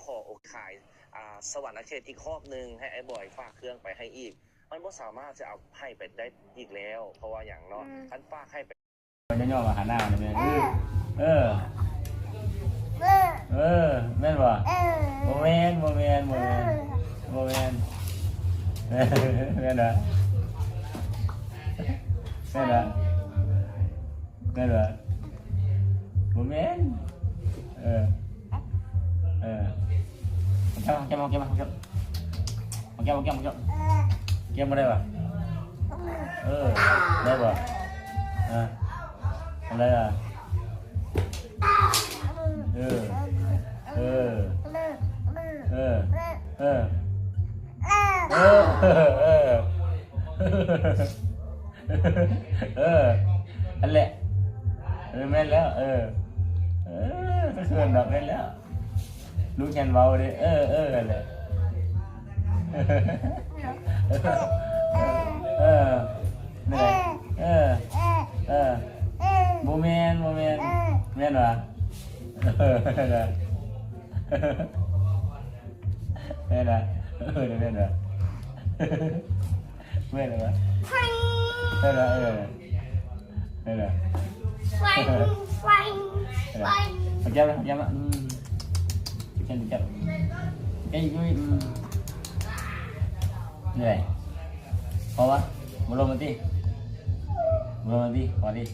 ขอโอกขายสวรรค์เขตอีกรอบนึงให้ไอ้บอยฝากเครื่องไปให้อีกมันก็สามารถจะเอาให้ไปได้อีกแล้วเพราะว่าอย่างเนาะท่านฝากให้ไปมันจะย่อมาหาหน้าเนี่ยแม่เออแม่นบ่โมเมนแม่นเหรอโมเมนเก็บมาได้ป่ะได้ป่ะอะไรอ่ะอันแหละแม่นแล้วก็เกินแบบแม่นแล้วรู้ยันเบาดิอันแหละเหนื่อยโมเมนแม่นวะแม่นวะแม่นวะจับไอ้ยุ้ยเหนื่อยพอวะมาลงมาดิพอดิ